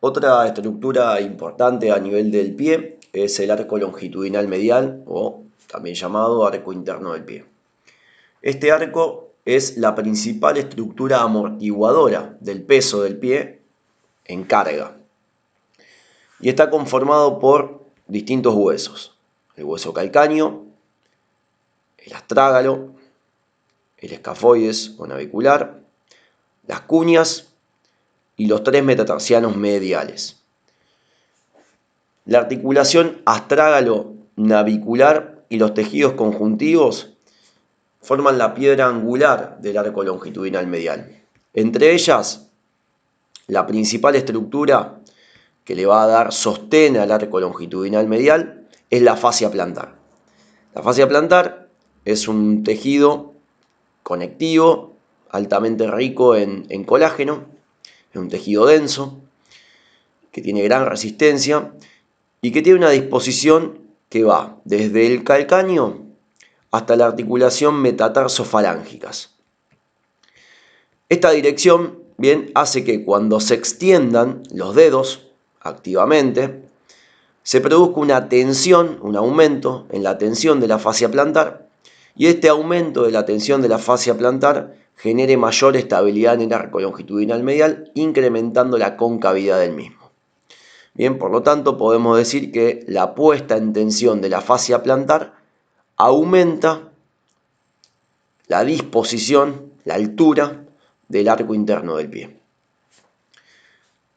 Otra estructura importante a nivel del pie es el arco longitudinal medial o también llamado arco interno del pie. Este arco es la principal estructura amortiguadora del peso del pie en carga y está conformado por distintos huesos: el hueso calcáneo, el astrágalo, el escafoides o navicular, las cuñas y los tres metatarsianos mediales. La articulación astrágalo-navicular y los tejidos conjuntivos forman la piedra angular del arco longitudinal medial. Entre ellas, la principal estructura que le va a dar sostén al arco longitudinal medial es la fascia plantar. La fascia plantar es un tejido conectivo altamente rico en colágeno, es un tejido denso que tiene gran resistencia y que tiene una disposición que va desde el calcáneo hasta la articulación metatarsofalángicas. Esta dirección, bien, hace que cuando se extiendan los dedos activamente, se produzca una tensión, un aumento en la tensión de la fascia plantar, y este aumento de la tensión de la fascia plantar genere mayor estabilidad en el arco longitudinal medial, incrementando la concavidad del mismo. Bien, por lo tanto, podemos decir que la puesta en tensión de la fascia plantar aumenta la disposición, la altura del arco interno del pie.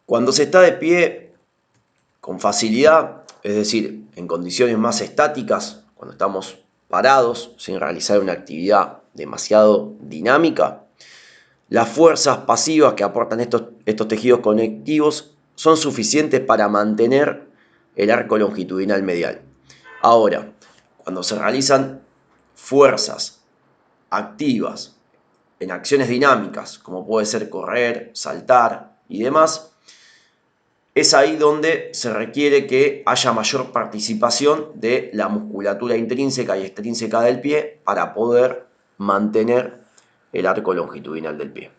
Cuando se está de pie con facilidad, es decir, en condiciones más estáticas, cuando estamos parados sin realizar una actividad demasiado dinámica, las fuerzas pasivas que aportan estos tejidos conectivos son suficientes para mantener el arco longitudinal medial. Ahora, cuando se realizan fuerzas activas en acciones dinámicas, como puede ser correr, saltar y demás, es ahí donde se requiere que haya mayor participación de la musculatura intrínseca y extrínseca del pie para poder mantener el arco longitudinal del pie.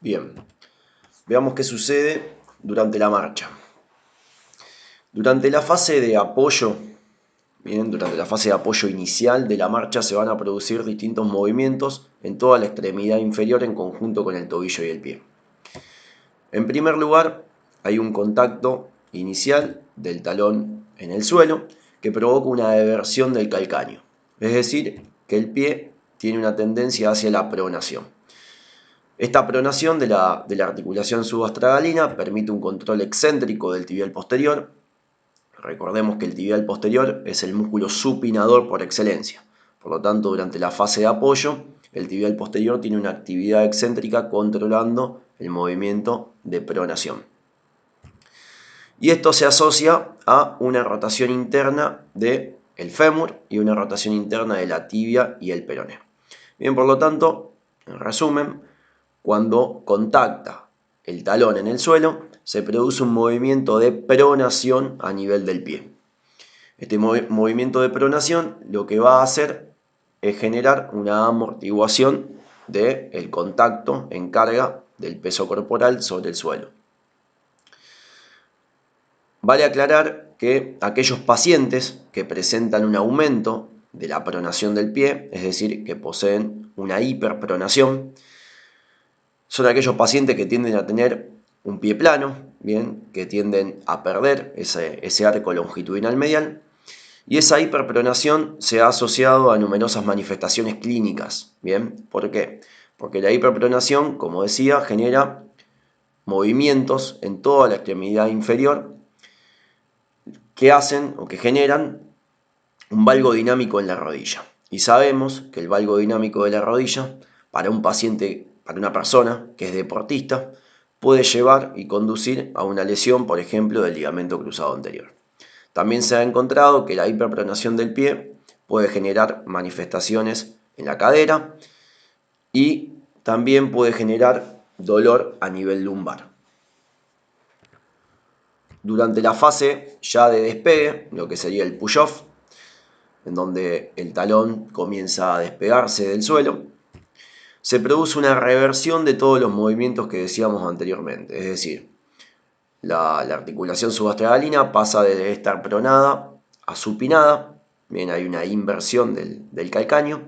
Bien, veamos qué sucede durante la marcha. Durante la fase de apoyo, durante la fase de apoyo inicial de la marcha se van a producir distintos movimientos en toda la extremidad inferior en conjunto con el tobillo y el pie. En primer lugar, hay un contacto inicial del talón en el suelo que provoca una eversión del calcáneo, es decir, que el pie tiene una tendencia hacia la pronación. Esta pronación de la articulación subastragalina permite un control excéntrico del tibial posterior. Recordemos que el tibial posterior es el músculo supinador por excelencia. Por lo tanto, durante la fase de apoyo, el tibial posterior tiene una actividad excéntrica controlando el movimiento de pronación. Y esto se asocia a una rotación interna del fémur y una rotación interna de la tibia y el peroné. Bien, por lo tanto, en resumen, cuando contacta el talón en el suelo, se produce un movimiento de pronación a nivel del pie. Este movimiento de pronación lo que va a hacer es generar una amortiguación del contacto en carga del peso corporal sobre el suelo. Vale aclarar que aquellos pacientes que presentan un aumento de la pronación del pie, es decir, que poseen una hiperpronación, son aquellos pacientes que tienden a tener un pie plano, bien, que tienden a perder ese arco longitudinal medial, y esa hiperpronación se ha asociado a numerosas manifestaciones clínicas, bien. ¿Por qué? Porque la hiperpronación, como decía, genera movimientos en toda la extremidad inferior que hacen o que generan un valgo dinámico en la rodilla. Y sabemos que el valgo dinámico de la rodilla, para un paciente, para una persona que es deportista, puede llevar y conducir a una lesión, por ejemplo, del ligamento cruzado anterior. También se ha encontrado que la hiperpronación del pie puede generar manifestaciones en la cadera y también puede generar dolor a nivel lumbar. Durante la fase ya de despegue, lo que sería el push-off, en donde el talón comienza a despegarse del suelo, se produce una reversión de todos los movimientos que decíamos anteriormente. Es decir, la articulación subastragalina pasa de estar pronada a supinada. Bien, hay una inversión del calcáneo,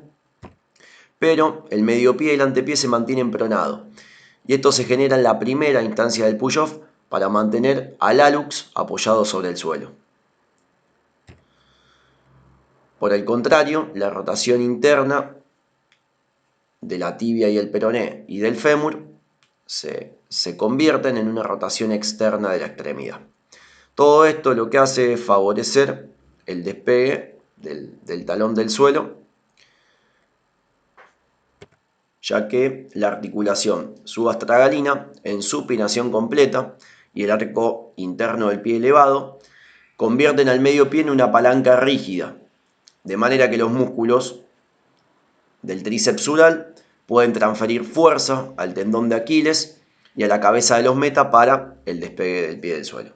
pero el medio pie y el antepié se mantienen pronados. Y esto se genera en la primera instancia del push-off para mantener al hallux apoyado sobre el suelo. Por el contrario, la rotación interna de la tibia y el peroné y del fémur se convierten en una rotación externa de la extremidad. Todo esto lo que hace es favorecer el despegue del talón del suelo, ya que la articulación subastragalina en supinación completa y el arco interno del pie elevado convierten al medio pie en una palanca rígida, de manera que los músculos del tríceps sural pueden transferir fuerza al tendón de Aquiles y a la cabeza de los meta para el despegue del pie del suelo.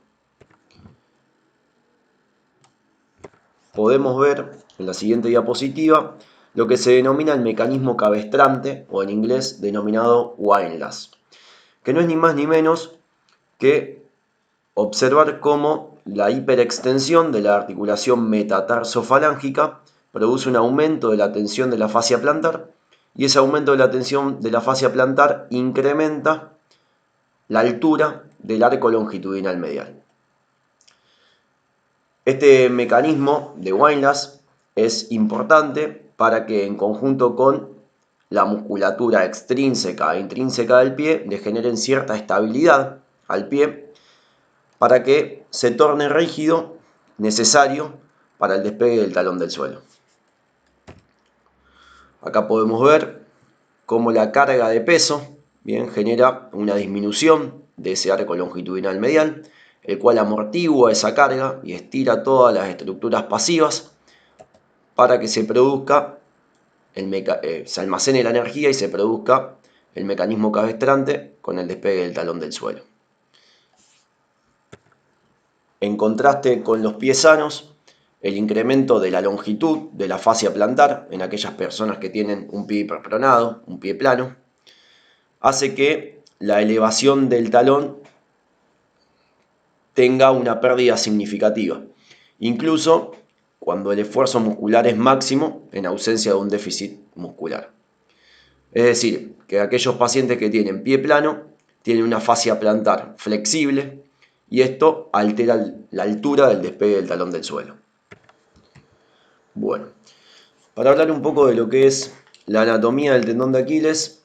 Podemos ver en la siguiente diapositiva lo que se denomina el mecanismo cabestrante, o en inglés denominado windlass, que no es ni más ni menos que observar cómo la hiperextensión de la articulación metatarsofalángica produce un aumento de la tensión de la fascia plantar, y ese aumento de la tensión de la fascia plantar incrementa la altura del arco longitudinal medial. Este mecanismo de windlass es importante para que, en conjunto con la musculatura extrínseca e intrínseca del pie, le generen cierta estabilidad al pie para que se torne rígido, necesario para el despegue del talón del suelo. Acá podemos ver cómo la carga de peso, bien, genera una disminución de ese arco longitudinal medial, el cual amortigua esa carga y estira todas las estructuras pasivas para que se produzca, se almacene la energía y se produzca el mecanismo cabestrante con el despegue del talón del suelo. En contraste con los pies sanos, el incremento de la longitud de la fascia plantar en aquellas personas que tienen un pie hiperpronado, un pie plano, hace que la elevación del talón tenga una pérdida significativa, incluso cuando el esfuerzo muscular es máximo en ausencia de un déficit muscular. Es decir, que aquellos pacientes que tienen pie plano tienen una fascia plantar flexible y esto altera la altura del despegue del talón del suelo. Bueno, para hablar un poco de lo que es la anatomía del tendón de Aquiles,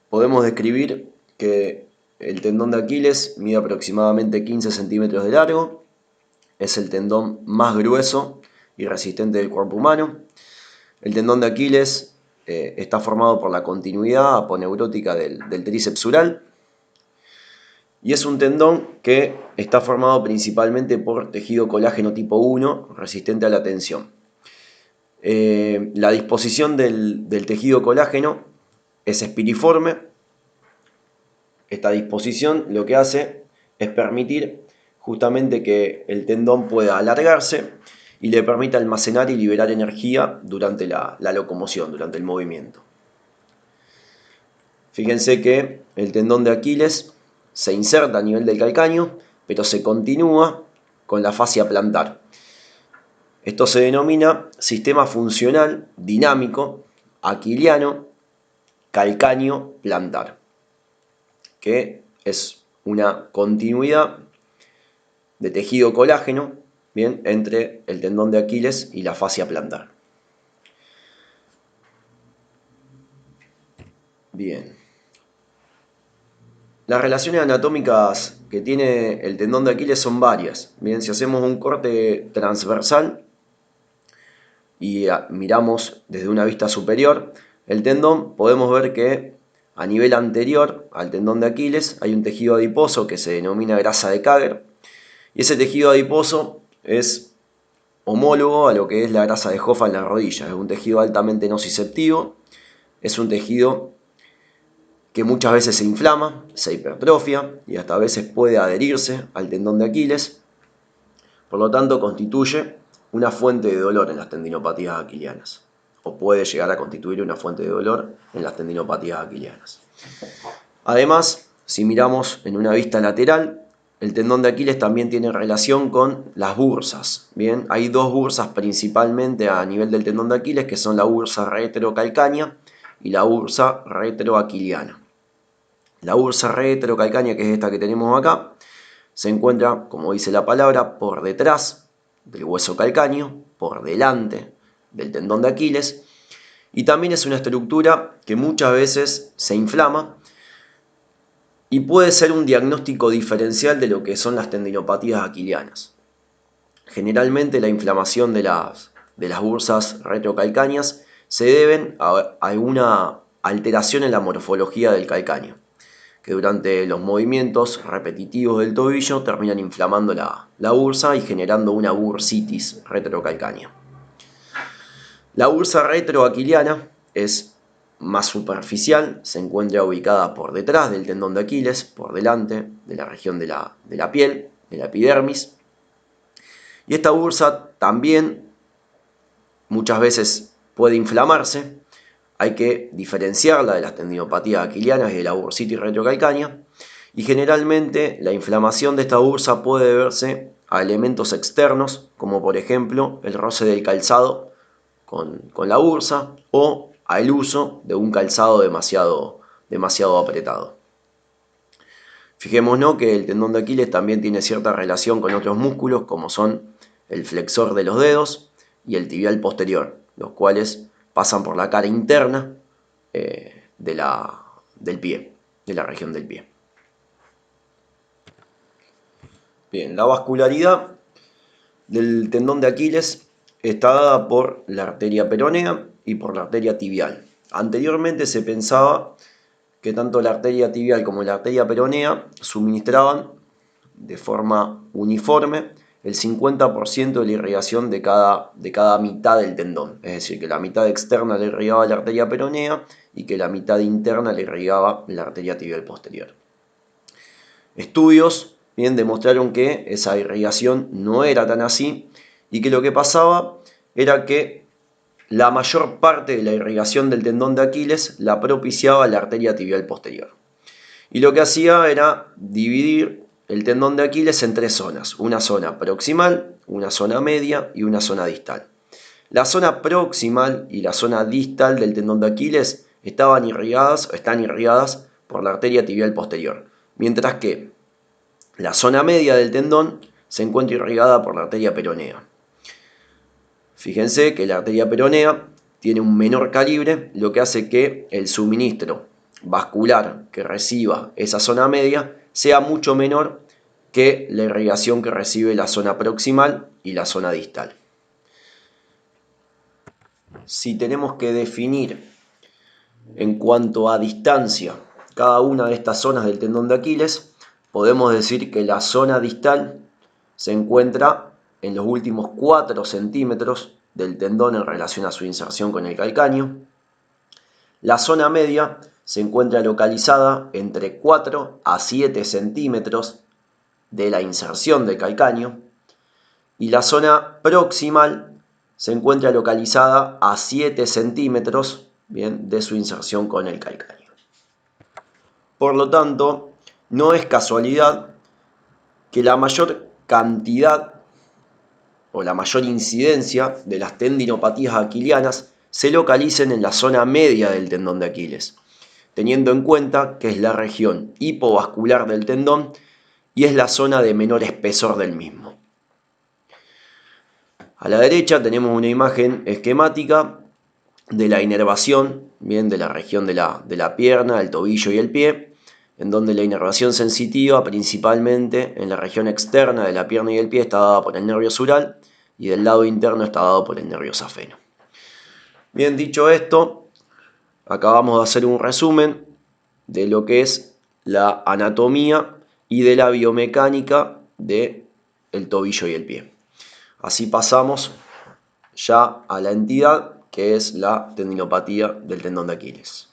podemos describir que el tendón de Aquiles mide aproximadamente 15 centímetros de largo, es el tendón más grueso y resistente del cuerpo humano. El tendón de Aquiles está formado por la continuidad aponeurótica del tríceps sural y es un tendón que está formado principalmente por tejido colágeno tipo 1 resistente a la tensión. La disposición del tejido colágeno es espiriforme. Esta disposición lo que hace es permitir justamente que el tendón pueda alargarse y le permite almacenar y liberar energía durante la locomoción, durante el movimiento. Fíjense que el tendón de Aquiles se inserta a nivel del calcáneo, pero se continúa con la fascia plantar. Esto se denomina sistema funcional dinámico aquiliano calcáneo plantar, que es una continuidad de tejido colágeno, bien, entre el tendón de Aquiles y la fascia plantar. Bien. Las relaciones anatómicas que tiene el tendón de Aquiles son varias. Bien, si hacemos un corte transversal y miramos desde una vista superior, el tendón, podemos ver que a nivel anterior al tendón de Aquiles hay un tejido adiposo que se denomina grasa de Kager, y ese tejido adiposo es homólogo a lo que es la grasa de Hoffa en la rodilla. Es un tejido altamente nociceptivo, es un tejido que muchas veces se inflama, se hipertrofia y hasta a veces puede adherirse al tendón de Aquiles. Por lo tanto, constituye una fuente de dolor en las tendinopatías aquilianas, o puede llegar a constituir una fuente de dolor en las tendinopatías aquilianas. Además, si miramos en una vista lateral, el tendón de Aquiles también tiene relación con las bursas. Bien, hay dos bursas principalmente a nivel del tendón de Aquiles, que son la bursa retrocalcánea y la bursa retroaquiliana. La bursa retrocalcánea, que es esta que tenemos acá, se encuentra, como dice la palabra, por detrás del hueso calcáneo, por delante del tendón de Aquiles, y también es una estructura que muchas veces se inflama y puede ser un diagnóstico diferencial de lo que son las tendinopatías aquilianas. Generalmente la inflamación de las bursas retrocalcáneas se deben a alguna alteración en la morfología del calcáneo, que durante los movimientos repetitivos del tobillo terminan inflamando la bursa y generando una bursitis retrocalcánea. La bursa retroaquiliana es más superficial, se encuentra ubicada por detrás del tendón de Aquiles, por delante de la región de la piel, de la epidermis. Y esta bursa también muchas veces puede inflamarse. Hay que diferenciarla de las tendinopatías aquilianas y de la bursitis retrocalcánea. Y generalmente la inflamación de esta bursa puede deberse a elementos externos, como por ejemplo el roce del calzado con la bursa o al uso de un calzado demasiado apretado. Fijémonos que el tendón de Aquiles también tiene cierta relación con otros músculos, como son el flexor de los dedos y el tibial posterior, los cuales pasan por la cara interna del pie, de la región del pie. Bien, la vascularidad del tendón de Aquiles está dada por la arteria peronea y por la arteria tibial. Anteriormente se pensaba que tanto la arteria tibial como la arteria peronea suministraban de forma uniforme el 50% de la irrigación de cada mitad del tendón. Es decir, que la mitad externa le irrigaba la arteria peronea y que la mitad interna le irrigaba la arteria tibial posterior. Estudios demostraron que esa irrigación no era tan así y que lo que pasaba era que la mayor parte de la irrigación del tendón de Aquiles la propiciaba la arteria tibial posterior. Y lo que hacía era dividir el tendón de Aquiles en tres zonas: una zona proximal, una zona media y una zona distal. La zona proximal y la zona distal del tendón de Aquiles están irrigadas por la arteria tibial posterior, mientras que la zona media del tendón se encuentra irrigada por la arteria peronea. Fíjense que la arteria peronea tiene un menor calibre, lo que hace que el suministro vascular que reciba esa zona media sea mucho menor que la irrigación que recibe la zona proximal y la zona distal. Si tenemos que definir en cuanto a distancia cada una de estas zonas del tendón de Aquiles, podemos decir que la zona distal se encuentra en los últimos 4 centímetros del tendón en relación a su inserción con el calcáneo. La zona media se encuentra localizada entre 4 a 7 centímetros de la inserción del calcáneo. Y la zona proximal se encuentra localizada a 7 centímetros de su inserción con el calcáneo. Por lo tanto, no es casualidad que la mayor cantidad o la mayor incidencia de las tendinopatías aquilianas se localicen en la zona media del tendón de Aquiles, teniendo en cuenta que es la región hipovascular del tendón y es la zona de menor espesor del mismo. A la derecha tenemos una imagen esquemática de la inervación, de la región de la pierna, el tobillo y el pie, en donde la inervación sensitiva, principalmente en la región externa de la pierna y el pie, está dada por el nervio sural y del lado interno está dado por el nervio safeno. Bien, dicho esto, acabamos de hacer un resumen de lo que es la anatomía y de la biomecánica del tobillo y el pie. Así pasamos ya a la entidad que es la tendinopatía del tendón de Aquiles.